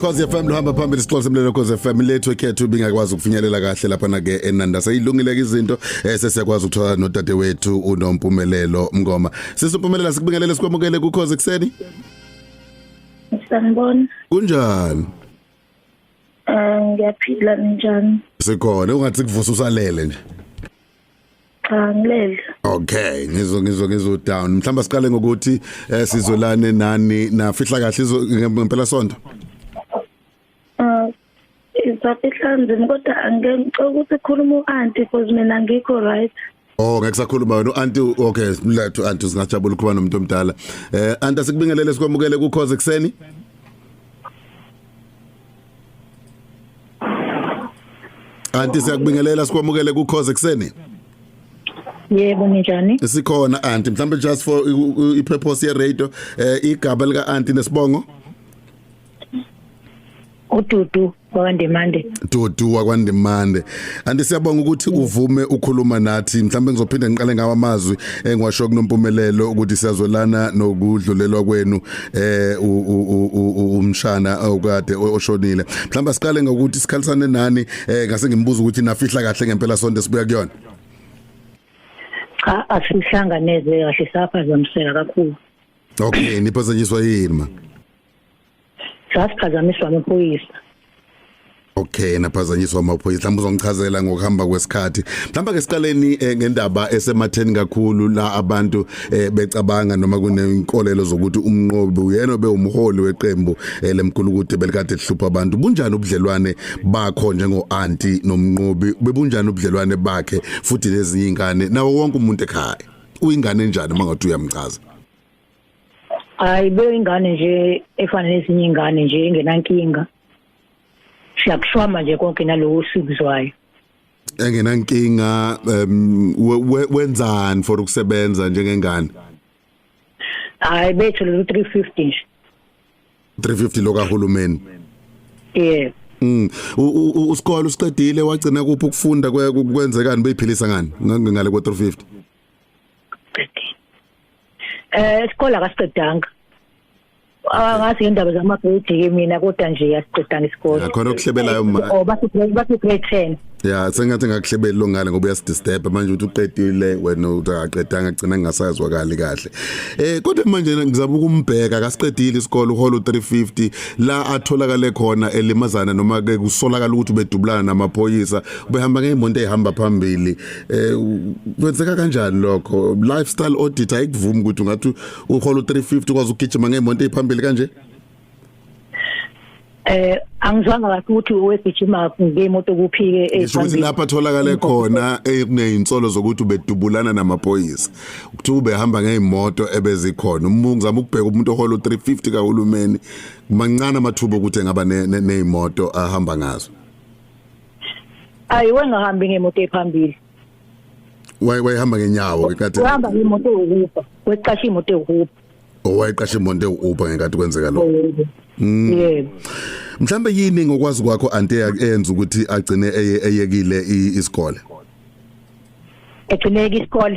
Cause FM lohamba phambili sixoxe semlelo Cause FM lethu ekhethu bingakwazi ukufinyelela kahle lapha na ke enanda seyilungile izinto sesiyakwazi ukuthola nodade wethu uNompumelelo Mngoma. Sisumpumelela sikubingelele sikwamukele ku Cause ekseni. Sanibona. Kunjani? Ngiyaphila njani? Sikhona ungathi kuvusa usalele nje. Cha ngilele. Okay, ngizwe down. Mhlamba siqale ngokuthi sizolane nani nafihla kahle ngempela sonto. Isafihlanzeni kodwa angengicela ukuthi khuluma uanti because mina ngikho right. Oh ngeke sakhuluma no auntie okay lethu auntie singajabula ukuba nomuntu omdala. Auntie sikubingelele sikwamukele ku Cause ekseni. Auntie siyakubingelela sikwamukele ku Cause ekseni. Yebo njani? Sikhona auntie mhlambe just for I purpose ye radio igaba lika auntie nesibongo. uDudu kwaNdimande. Dudu kwaNdimande. Andi siyabonga ukuthi uvume ukukhuluma nathi. Mhlambe ngizophinda ngiqale ngawa amazwi engiwasho kuNompumelelo ukuthi siyazolana nokudlulelwa kwenu umshana okade oshonile. Mhlamba siqale ngokuthi sikhalisane nani ngase ngimbuza ukuthi nafihla kahle ngempela sonto sibuya kuyona. Cha asihlanganeze kahle saphazamiseka kakhulu. Okay niphazanyiswa yini ma? Sasiphazamiswa amaphoyisa. Okay naphazanyiswa amaphoyisa mhlawumbe uzongichazela ngokuhamba kwesikhathi mhlawumbe ke siqaleni ngendaba esematheni kakhulu la abantu becabanga noma kunenkolelo zokuthi umnqobi uyena obewumholi weqembu lemkhulu ukuthi belikade lihlupha abantu bunjani ubudlelwane bakho njengo auntie nomnqobi bebunjani ubudlelwane bakhe futhi lezinye ingane nawo wonke umuntu ekhaya uyingane njani mangathi uyamchaza Ayibe ingane nje efana nezinye ingane nje engenankinga. Siyakushwama nje konke nalowo sikuzwayo. Engenankinga wenzani for ukusebenza njengengane? Hayi bethu lo 350 nje. 350 lokahulumeni. Yeah. Usikole usiqedile wagcina kuphi ukufunda kwenzekani beyiphilisa ngani ngale kwa 350? Isikole akasiqedanga. Ngathi indaba zamabhedi mina kodwa nje yasiqedanga isikole. Khona okuhlebelayo ma. Oh bathi grade 10. Yeah, sengathi ngakuhlebeli lo ngale ngoba uyasdisturb manje uthi uqedile wena utaqedanga agcina ngingasazwakali kahle. Kodwa manje ngizama ukumbheka akasiqedile isikole uholo 350 la atholakale khona elimazana noma ke kusolakala ukuthi ubedubulana namaphoyisa ubehamba ngeemonto ehamba phambili. Kwenzeka kanjani lokho? Lifestyle audit ayikuvumi ukuthi ungathi uholo 350 kwazi ukugijima ngeemonto eziphambili kanje? Angizwanga kahle ukuthi wegijima ngemoto kuphike eziphambili. Lapha tholakale khona kuneinsolo zokuthi ubedubulana namaphoyisa. Ukuthi ubehamba ngeimoto ebezikhona. Ngizama ukubheka umuntu oholo 350 kahulumeni mancane amathuba ukuthi engaba neimoto ahamba ngazo. Ayiwe ngahambi ngemoto ephambili. Wayehamba ngenyawo ekade. Uhamba ngemoto yokuba. Weqasha imoto yokuba. Owayiqasha imoto yokuba ngekade kwenzeka lokho. Yebo. Mhlambe yini ngokwazi kwakho auntie enza ukuthi agcine eyekile isikole? Egcineke isikole.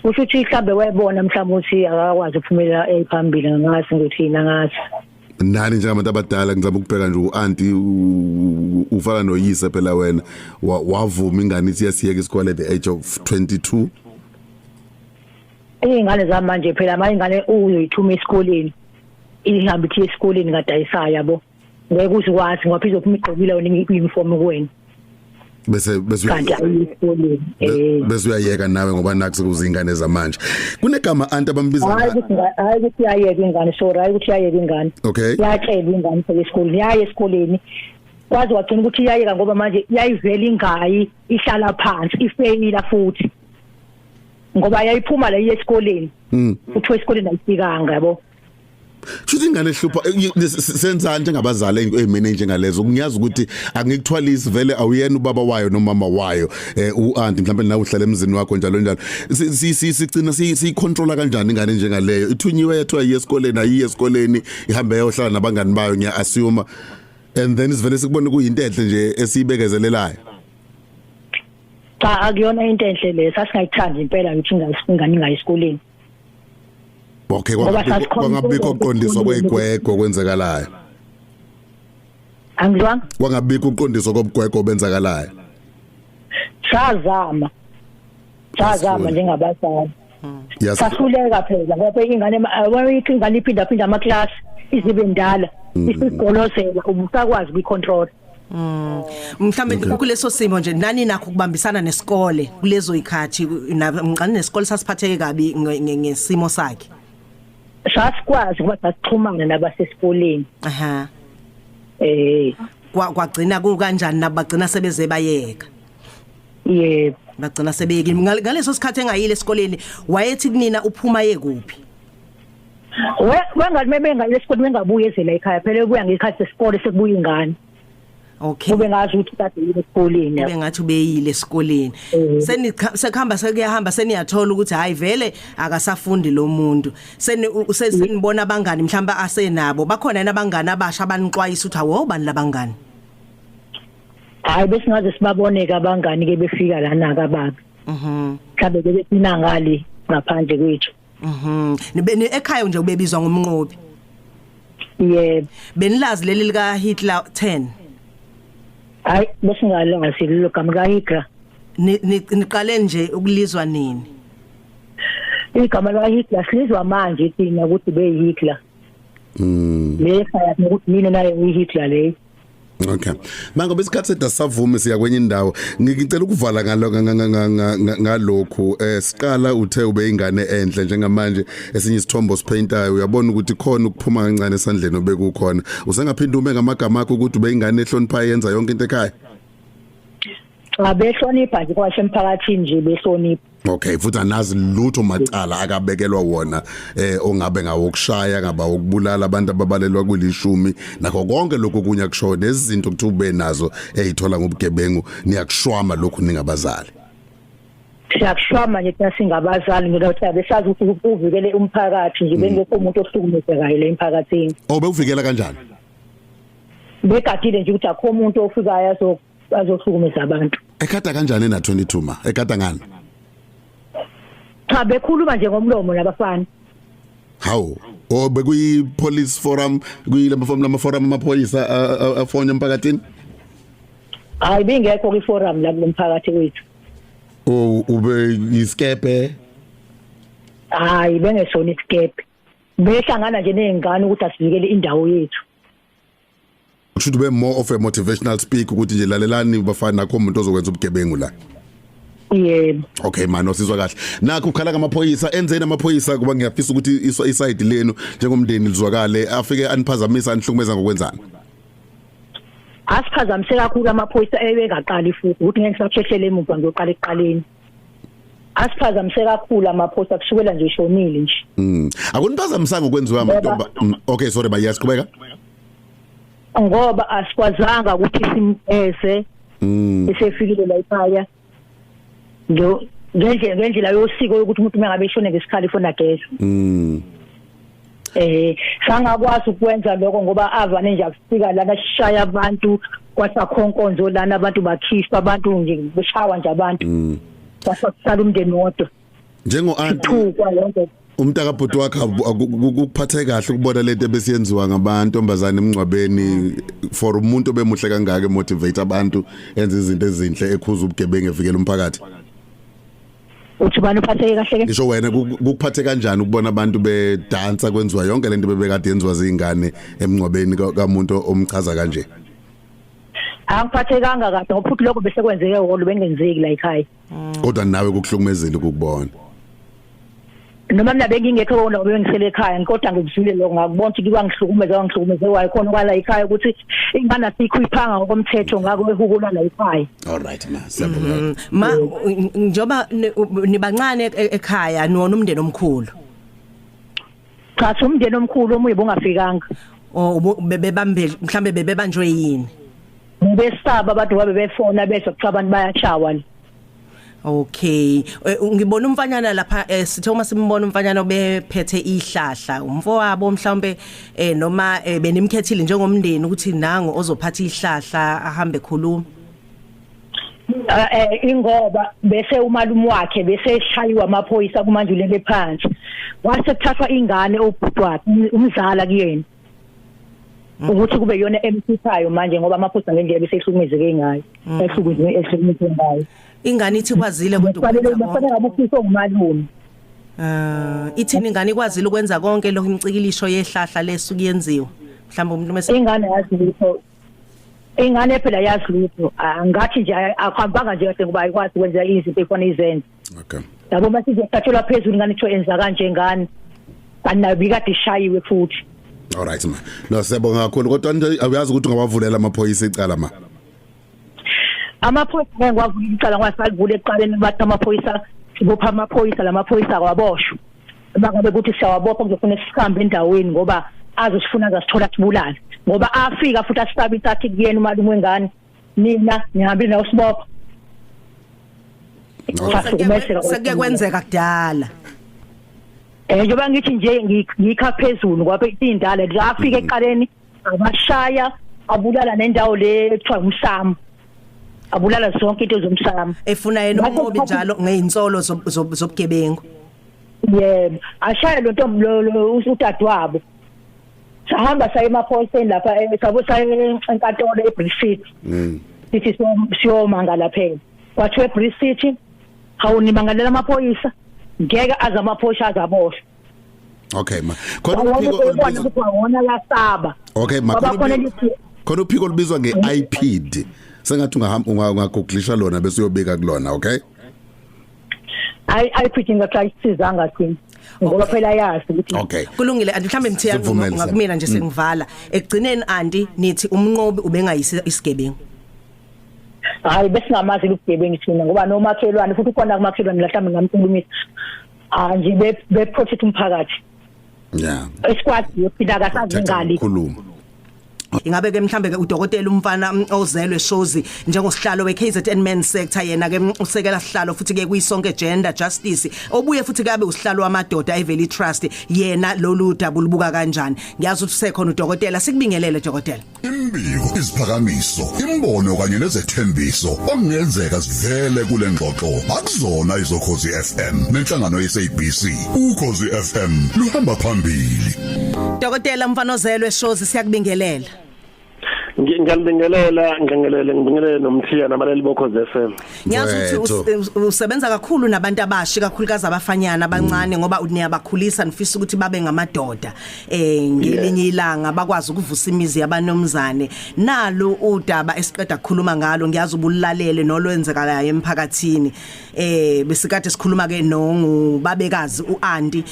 Usho ukuthi mhlambe wayebona mhlambe ukuthi akakwazi ukuphumelela ephambili ngasi ngithina ngathi. Nani njengabantu abadala ngizama ukubheka nje uauntie ufana noyise phela wena wavuma ingane ithi yasiyeka isikole at the age of 22. Ingane zamanje phela mayingane uyoyithuma esikoleni. Ihamba ithi esikoleni ngadayisa yabo. Ngeke uthi kwathi ngoba izophuma igqokile wona uniform kuwena. Bese kanti ayisikoleni bese uyayeka nawe ngoba nakuze kuzingane zamanje. Kunegama auntie abambiza hayi ukuthi ayeke ingane sorry hayi ukuthi ayeke ingane. Okay. Yatshela ingane esikoleni yaye esikoleni. Kwazi wagcina ukuthi iyayeka ngoba manje yayivela ingayi ihlala phansi ifeyila futhi. Ngoba yayiphuma la esikoleni. Uthiwe esikoleni ayifikanga yabo. Shuthi ingane ehlupha senzani njengabazali ezimene njengalezo ngiyazi ukuthi angikuthwalisi vele awuyena ubaba wayo nomama wayo uauntie mhlawumbe nawe uhlala emzini wakho njalo njalo sigcina siyicontrola kanjani ingane njengaleyo ithunyiwe yethu ayesikoleni ayiyesikoleni ihambe yohlala nabangani bayo ngiya assume and then sivele sikubone kuyinto enhle nje esiyibekezelelayo. Cha akuyona into enhle le sasingayithandi impela ukuthi ingane ingayisikoleni. Okay, Ngoba kwangabikho uqondiswa kwegwego kwenzekalayo. Angizwanga? Kwangabikho uqondiswa kobugwego benzakalayo. Sazama njengabazali. Sahluleka phela ngoba ingane ingane iphinda ama-class izibe ndala isigolozela ubusakwazi ukuyicontrol. Mhlambe kuleso simo nje nani nakho ukubambisana nesikole kulezo ikhathi ngqani nesikole sasiphatheke kabi ngesimo sakhe. Sasikwazi ukuba sasixhumana nabasesikoleni. Aha. Kwagcina kanjani nabagcina sebeze bayeka. Yebo. Bagcina sebeyekile ngaleso sikhathi engayile esikoleni wayethi kunina uphuma yekuphi? Wengathi mebengayile esikoleni bengabuye ezela ekhaya phela kuya ngekhathi sesikole sekubuya ingane. Okay. Ube ngazi ukuthi kade yile esikoleni. Ube ngathi ubeyile esikoleni. Senikhamba sekuyahamba seniyathola ukuthi hayi vele akasafundi lo muntu. Senibona abangani mhlamba asenabo. Bakhona nabangani abasha abanixwayisa ukuthi awu bani labangani. Hayi besingaze sibaboneke abangani ke befika lana kababa. Mhlambe ke betina ngale ngaphandle kwethu. Nibeni ekhaya nje ubebizwa ngomnqobi. Yebo. Benilazi leli lika Hitler 10. Hayi besingalazi lo gama ka Hitler. Niqale nje ukulizwa nini? Igama la Hitler silizwa manje thina ukuthi beHitler. Lekhaya ukuthi mina naye uHitler le. Okay. Manje besikhathi sedasavuma siya kwenye indawo. Ngicela ukuvala ngalokho siqala uthe ube ingane enhle njengamanje esinye isithombo sipaintayo uyabona ukuthi khona ukuphuma kancane esandleni obekukhona. Usengaphinda ume ngamagama akho ukuthi ube ingane ehlonipha yenza yonke into ekhaya. Abehlonipha nje kwashe emphakathini nje behlonipha. Okay, futhi anazi lutho macala akabekelwa wona ongabe ngawokushaya ngaba ukubulala abantu ababalelwa kulishumi nakho konke lokho kunya kusho nezinto ukuthi ube nazo ezithola ngobugebengu niyakushwama lokhu ningabazali. Siyakushwama nje thina singabazali ngokuthi abesazi ukuthi uvikele umphakathi nje bengekho umuntu ohlukumezekayo le emphakathini. Oh bewuvikela kanjani? Begadile nje ukuthi akho umuntu ofikayo azohlukumeza abantu. Ekhatha kanjani na 22 ma? Ekhatha ngani? Cha bekhuluma nje ngomlomo labafana. How? Oh bekuyi police forum kuyilama forum amaphoyisa afonye emphakathini? Hayi bingekho ku forum la emphakathi wethu. Oh ube iskepe? Hayi bengesona iskepe. Behlangana nje nezingane ukuthi asivikele indawo yethu. Should be more of a motivational speak ukuthi nje lalelani bafana nakho umuntu ozokwenza ubugebengu la. Yebo. Okay manje osizwa kahle. Nakho ukhala ngamaphoyisa enzeni amaphoyisa kuba ngiyafisa ukuthi iside lenu njengomndeni lizwakale afike aniphazamisa anihlukumeza ngokwenzani. Asiphazamise kakhulu amaphoyisa ebekaqali futhi ukuthi ngeke sahlehlele emuva ngiyoqala eqaleni. Asiphazamise kakhulu amaphoyisa kusukela nje shonile nje. Akuniphazamisa ngokwenziwa amantomba. Okay sorry bayasiqhubeka. Ngoba asikwazanga ukuthi simeze esefikile la ekhaya ngendlela yosiko ukuthi umuntu mengabe eshone ngesikhali fona gesi sangakwazi ukwenza lokho ngoba avane nje afika lana shaya abantu kwasakhonkonzo lana abantu bakhishwa abantu nje beshawa nje abantu kwasala umndeni wodwa njengo auntie umntaka bhuti wakhe ukuphathe kahle ukubona lento ebesiyenziwa ngabantombazana emncwabeni for umuntu obemuhle kangaka emotivate abantu enza izinto ezinhle ekhuza ubugebengu evikela umphakathi. Uthi bani uphatheke kahle ke? Ngisho wena ukuphathe kanjani ukubona abantu bedansa kwenziwa yonke lento bebekade yenziwa zingane emncwabeni kamuntu omchaza kanje? Angiphathekanga kahle ngoba futhi lokho bese kwenzeke wona bengenzeki la ekhaya. Kodwa nawe kukuhlukumezile ukubona. Noma mina bengingekho wona bengisele ekhaya kodwa ngikuzwile lokho ngakubona ukuthi kwangihlukumeze wayi khona kwala ekhaya ukuthi ingane sikhuyiphanga ngokomthetho ngakho ehukula la ekhaya. All right ma siyabonga. Ma njoba nibancane ekhaya nona umndeni omkhulu. Cha umndeni omkhulu omuye bungafikanga. Oh bebebambe mhlambe bebebanjwe yini? Besaba abantu babe befona bese kucabana bayashawa. Okay ngibona umfanyana lapha sithe uma simbona umfanyana obephethe ihlahla umfowabo mhlawumbe noma benimkhethile njengomndeni ukuthi nango ozophatha ihlahla ahambe khuluma. ingoba bese umalume wakhe bese eshayiwa amaphoyisa kumandulele phansi wase kuthathwa ingane obhuti wakhe umzala kuyena ukuthi kube yona emthithayo manje ngoba amaphoyisa ngendlela bese ehlukumezeke ngayo ehlukumezeke ngayo ingane ithi kwazile kodwa bafana ngabufisa ngumalume ithini ingane ikwazile ukwenza konke lokho imicikilisho yehlahla lesuku yenziwa mhlawumbe umuntu mase ingane yazi litho ingane phela yazi litho ngathi nje akhambanga nje kahle ngoba ayikwazi ukwenza izinto efana izenze okay yabo masize thathelwa phezulu ingane itho enza kanje ngani kana bikade ishayiwe futhi all right ma no siyabonga kakhulu kodwa awuyazi ukuthi ungabavulela amaphoyisa icala ma amaphoyisa ngwavula icala ngwasalivule eqaleni bathi amaphoyisa sibopha amaphoyisa lamaphoyisa akwaboshwa bangabe ukuthi siyawabopha kuzofuna sihambe endaweni ngoba azosifuna ngasithola sibulala ngoba afika futhi asisabisa athi kuyena umalume wengane nina nihambile nawo sibopha sekuyakwenzeka kudala njengoba ngithi nje ngikha phezulu ngoba indala nje afika eqaleni abashaya abulala nendawo le ekuthiwa umsamo abulala zonke into zomsamo efuna yena umnqobi njalo ngeinsolo zobugebengu yebo ashaya lo ntombi lo utadwabo sahamba saye emaphoyiseni lapha sabo saye enkantolo eBridge sithi siyomanga lapha kwathiwa eBridge City awunimangalela amaphoyisa ngeke aza amaphoyisa azaboshwa okay ma khona uphiko olubizwa lasaba okay ma khona uphiko olubizwa ngeIPD sengathi ungahamba ungagooglisha lona bese uyobika kulona okay IPD ngakayisizanga thina ngoba phela yazi ukuthi okay kulungile mhlambe mthiya ngakumina nje sengivala ekugcineni anti nithi umnqobi ubengayisi isigebengu hayi bese ngamazi ukugebengu thina ngoba nomakhelwane futhi khona kumakhelwane la mhlambe ngamkhulumisa nje be protect umphakathi yeah esquad yophila kasazi ngali khuluma ingabe ke mhlambe ke udokotela umfana ozelwe Shozi njengosihlalo weKZN Men's Sector yena ke usekela sihlalo futhi ke kuyisonke gender justice obuye futhi kabe usihlalo wamadoda eValley Trust yena lolu daba lubuka kanjani ngiyazi ukuthi usekhona udokotela sikubingelele dokotela imbiko isiphakamiso imbono kanye nezethembiso okungenzeka sivele kule ngxoxo akuzona izokhozi FM nenhlangano yeSABC ukhozi FM luhamba phambili dokotela mfana ozelwe Shozi siyakubingelela ngibingelele nomthiya nabaleli bokhozi FM. Ngiyazi ukuthi usebenza kakhulu nabantu abashi kakhulukazi abafanyana abancane ngoba niyabakhulisa nifisa ukuthi babe ngamadoda ngelinye ilanga bakwazi ukuvusa imizi yabanomzane nalo udaba esiqeda ukukhuluma ngalo ngiyazi ubulalele nolwenzekalayo emphakathini besikade sikhuluma ke nongubabekazi uAnti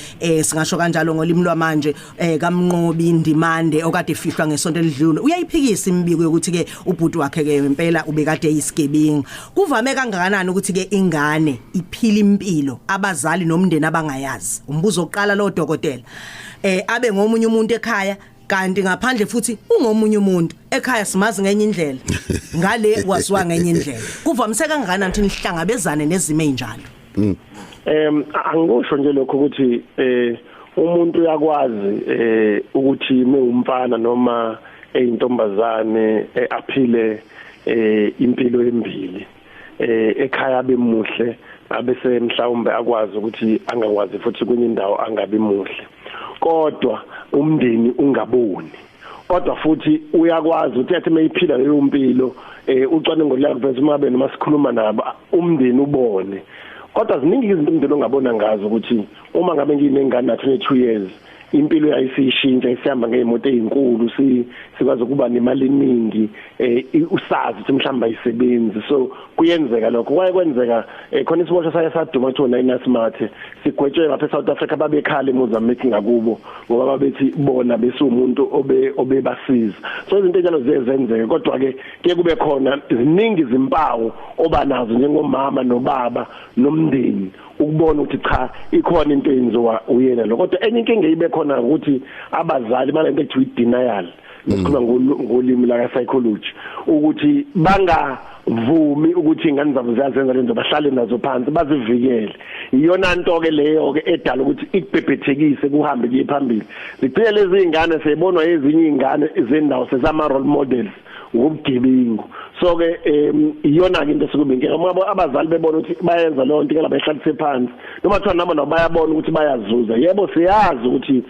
singasho kanjalo ngolimi lwamanje kaMnqobi Ndimande okade efihlwa ngesonto elidlule uyayiphikisa imbiko yokuthi ke ubhuti wakhe ke impela ubekade eyisigebengu kuvame kangakanani ukuthi ke ingane iphila impilo abazali nomndeni abangayazi umbuzo oqala lo dokotela abe ngomunye umuntu ekhaya kanti ngaphandle futhi ungomunye umuntu ekhaya simazi ngenye indlela ngale waziwa ngenye indlela kuvamise kangakanani ukuthi nihlangabezane nezimo ezinjalo angikusho nje lokho ukuthi umuntu uyakwazi ukuthi umfana noma eyintombazane aphile impilo embili ekhaya bemuhle abese mhlawumbe akwazi ukuthi angakwazi futhi kwenye indawo angabi muhle kodwa umndeni ungaboni kodwa futhi uyakwazi ukuthi yathi mayiphila leyo mpilo ucwaningo lakuveza uma babe noma sikhuluma nabo umndeni ubone kodwa ziningi izinto umndeni ongabona ngazo ukuthi uma ngabe nginengane na 22 years impilo yayisishintsha isihamba ngeemoto ezinkulu sikwazi ukuba nemali eningi usazi ukuthi mhlamba ayisebenzi so kuyenzeka lokho kwayekwenzeka khona isibosho sayasaduma kuthiwa naSmart sigwetshwe lapha eSouth Africa babekhala eMozambique ngakubo ngoba babethi bona besumuntu obebasiza so izinto njalo ziyenzeka kodwa ke kuye kube khona ziningi izimpawu obanazo njengomama nobaba nomndeni ukubona ukuthi cha ikhona into eyenziwa uyena lo kodwa enye inkinga ibe khona ukuthi abazali balento ekuthiwa denial ngikhuluma ngolimi la psychology ukuthi bangavumi ukuthi ingane zabo ziyazenza lento bahlale nazo phansi bazivikele iyona nto ke leyo ke edala ukuthi ikubhebhethekise kuhambe kuye phambili zigcine lezi ingane seyibonwa ezinye ingane zendawo sezama role models ngobugebengu. So ke iyona ke into esikube inkinga ngoba abazali bebona ukuthi bayenza lo nto ke labehlalise phansi noma kuthiwa nabo bayabona ukuthi bayazuza. Yebo siyazi ukuthi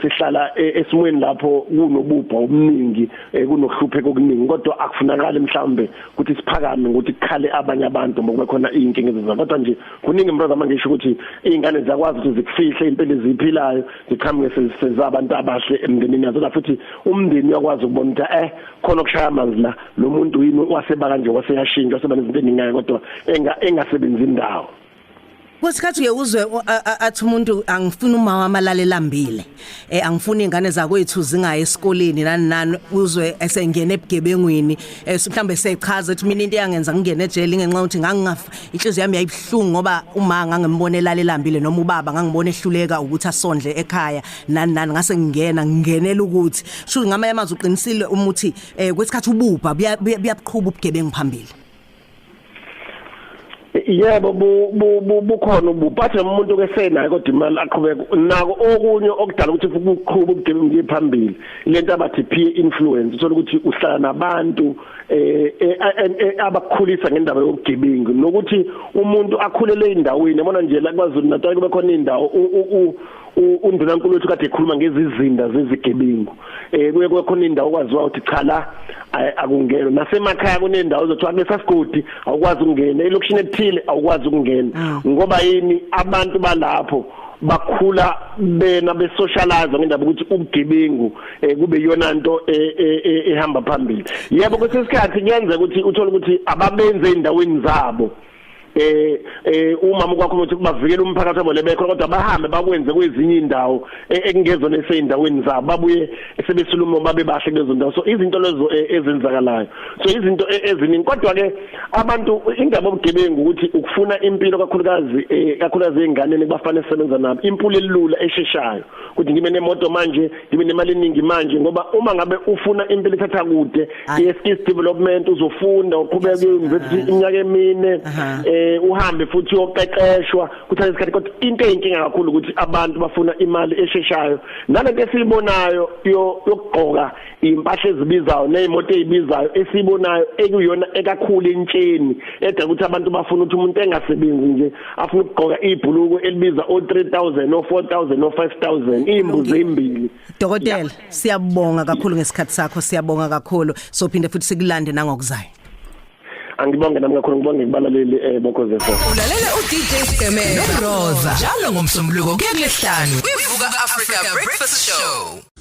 sihlala esimweni lapho kunobubha obuningi kunohlupheko okuningi kodwa akufunakala mhlambe ukuthi siphakame ukuthi kukhale abanye abantu ngoba khona inkinga ezenza kodwa nje kuningi mbrother mangisho ukuthi izingane zakwazi ukuthi zikufihle impilo eziphilayo zikhambe sezabantu abahle emndenini yazo futhi umndeni uyakwazi ukubona ukuthi khona okushaya amanzi la lo muntu yini waseba kanje waseyashintsha waseba nezinto eningayo kodwa engasebenzi indawo. Kwesikhathi uyezwe athi umuntu angifuni uma wamalale lambile angifuni ingane zakwethu zingaye esikoleni nani uzwe esengena ebugebengwini mhlambe sechaza ukuthi mina into yangenza ngingene ejele ngenxa ukuthi ngangingafa inhliziyo yami yayibhlungu ngoba uma ngangembone lale lambile noma ubaba ngangibone ehluleka ukuthi asondle ekhaya nani ngase ngingenela ukuthi sho ngama yamazi uqinisile umuthi kwesikhathi ubupha buyabuqhuba ubugebengu phambili. Yebo bukhona ubuphathe umuntu ke senayo kodwa imali aqhubeka nako okunye okudala ukuthi ukuqhubha ubugebengu phambili lento abathi peer influence uthola ukuthi uhlala nabantu abakukhulisa ngendaba yobugebengu nokuthi umuntu akhulele endaweni yabona nje la kwaZulu Natal kube khona indawo undunankulu wethu kade ekhuluma ngezizinda zezigebengu kuye khona indawo kwaziwa ukuthi cha la akungena nasemakhaya kunendawo zothiwa kunesasigodi awukwazi ukungena elokishini ethile awukwazi ukungena ngoba yini abantu balapho bakhula bena besocialize ngendaba ukuthi ubugebengu kube yona into ehamba phambili. Yebo kwesikhathi kuyenzeka ukuthi uthola ukuthi ababenze endaweni zabo umama kwakho ukuthi bavikele umphakathi wabo lebekho kodwa bahambe bakwenze kwezinye indawo ekungezona eseyindaweni zabo babuye sebesiluma babe bahle kulezo ndawo. So izinto lezo ezenzakalayo so izinto eziningi kodwa ke abantu indaba obugebengu ukuthi ukufuna impilo kakhulukazi enganeni kubafanele sebenza nabo impilo elula esheshayo ukuthi ngibe nemoto manje ngibe nemali eningi manje ngoba uma ngabe ufuna impilo ethatha kude skills development uzofunda uqhubeka university iminyaka emine uhambe futhi uyoqeqeshwa kuthatha isikhathi kodwa into eyinkinga kakhulu ukuthi abantu bafuna imali esheshayo nalento esibonayo yokugqoka impahla ezibizayo nezimoto ezibizayo esibonayo ekuyona ekakhulu entsheni edla ukuthi abantu bafuna ukuthi umuntu engasebenzi nje afuna ukugqoka ibhuluku elibiza o3000 o4000 o5000 imbuzi ezimbili. Dokotela siyabonga kakhulu ngesikhathi sakho siyabonga kakhulu sophinde futhi sikulande nangokuzayo. Angibonge nami kakhulu ngibonge kubalaleli bokhoze FM. Ulalela uDJ Skemelo Roza njalo ngomsombuluko kuya kulesihlanu kwiVuka Africa Breakfast Show.